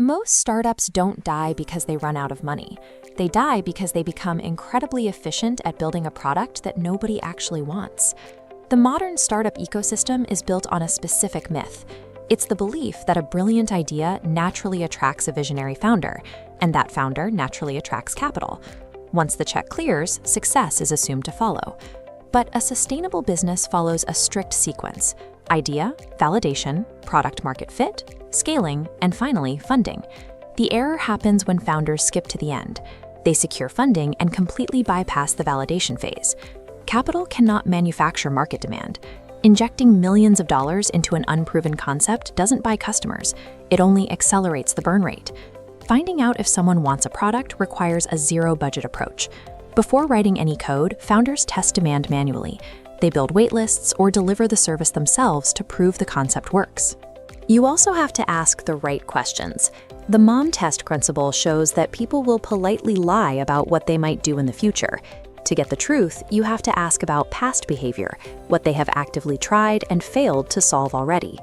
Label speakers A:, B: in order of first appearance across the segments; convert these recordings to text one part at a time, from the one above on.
A: Most startups don't die because they run out of money. They die because they become incredibly efficient at building a product that nobody actually wants. The modern startup ecosystem is built on a specific myth. It's the belief that a brilliant idea naturally attracts a visionary founder, and that founder naturally attracts capital. Once the check clears, success is assumed to follow. But a sustainable business follows a strict sequence: idea, validation, product market fit, scaling, and finally, funding. The error happens when founders skip to the end. They secure funding and completely bypass the validation phase. Capital cannot manufacture market demand. Injecting millions of dollars into an unproven concept doesn't buy customers. It only accelerates the burn rate. Finding out if someone wants a product requires a zero-budget approach. Before writing any code, founders test demand manually. They build waitlists or deliver the service themselves to prove the concept works. You also have to ask the right questions. The mom test principle shows that people will politely lie about what they might do in the future. To get the truth, you have to ask about past behavior, what they have actively tried and failed to solve already.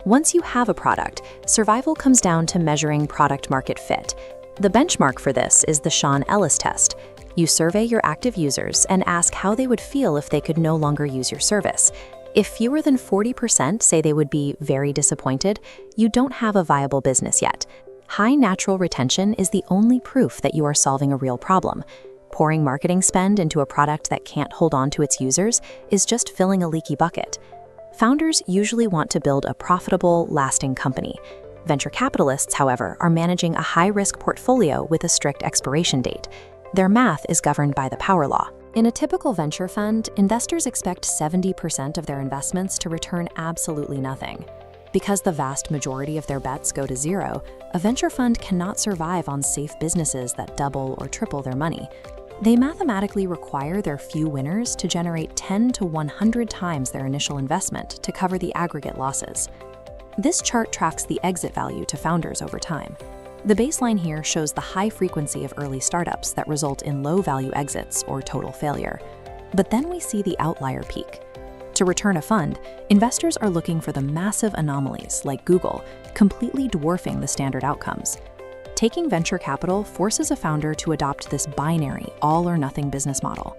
A: Once you have a product, survival comes down to measuring product market fit. The benchmark for this is the Sean Ellis test. You survey your active users and ask how they would feel if they could no longer use your service. If fewer than 40% say they would be very disappointed, you don't have a viable business yet. High natural retention is the only proof that you are solving a real problem. Pouring marketing spend into a product that can't hold on to its users is just filling a leaky bucket. Founders usually want to build a profitable, lasting company. Venture capitalists, however, are managing a high-risk portfolio with a strict expiration date. Their math is governed by the power law. In a typical venture fund, investors expect 70% of their investments to return absolutely nothing. Because the vast majority of their bets go to zero, a venture fund cannot survive on safe businesses that double or triple their money. They mathematically require their few winners to generate 10 to 100 times their initial investment to cover the aggregate losses. This chart tracks the exit value to founders over time. The baseline here shows the high frequency of early startups that result in low-value exits or total failure. But then we see the outlier peak. To return a fund, investors are looking for the massive anomalies, like Google, completely dwarfing the standard outcomes. Taking venture capital forces a founder to adopt this binary, all-or-nothing business model.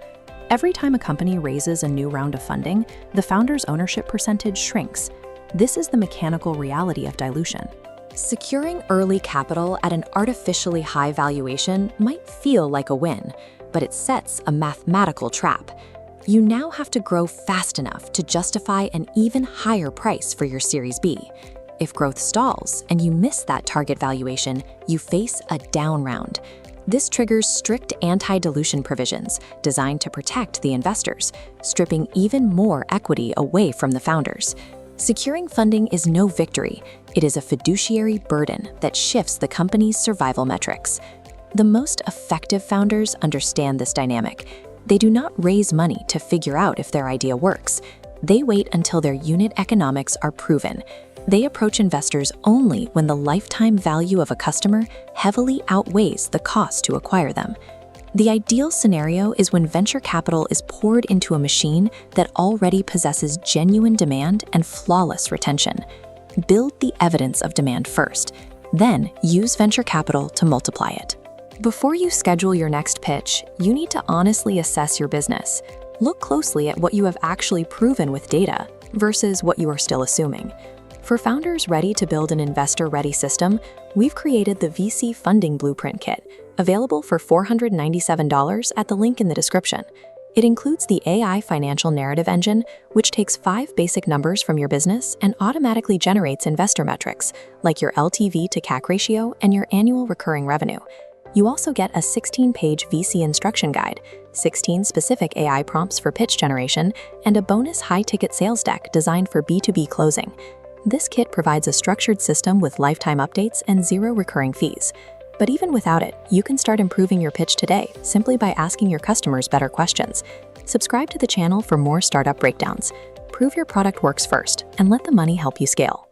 A: Every time a company raises a new round of funding, the founder's ownership percentage shrinks. This is the mechanical reality of dilution. Securing early capital at an artificially high valuation might feel like a win, but it sets a mathematical trap. You now have to grow fast enough to justify an even higher price for your Series B. If growth stalls and you miss that target valuation, you face a down round. This triggers strict anti-dilution provisions designed to protect the investors, stripping even more equity away from the founders. Securing funding is no victory. It is a fiduciary burden that shifts the company's survival metrics. The most effective founders understand this dynamic. They do not raise money to figure out if their idea works. They wait until their unit economics are proven. They approach investors only when the lifetime value of a customer heavily outweighs the cost to acquire them. The ideal scenario is when venture capital is poured into a machine that already possesses genuine demand and flawless retention. Build the evidence of demand first, then use venture capital to multiply it. Before you schedule your next pitch, you need to honestly assess your business. Look closely at what you have actually proven with data versus what you are still assuming. For founders ready to build an investor-ready system, we've created the VC Funding Blueprint Kit, available for $497 at the link in the description. It includes the AI Financial Narrative Engine, which takes 5 basic numbers from your business and automatically generates investor metrics, like your LTV to CAC ratio and your annual recurring revenue. You also get a 16-page VC instruction guide, 16 specific AI prompts for pitch generation, and a bonus high-ticket sales deck designed for B2B closing. This kit provides a structured system with lifetime updates and 0 recurring fees. But even without it, you can start improving your pitch today simply by asking your customers better questions. Subscribe to the channel for more startup breakdowns. Prove your product works first and let the money help you scale.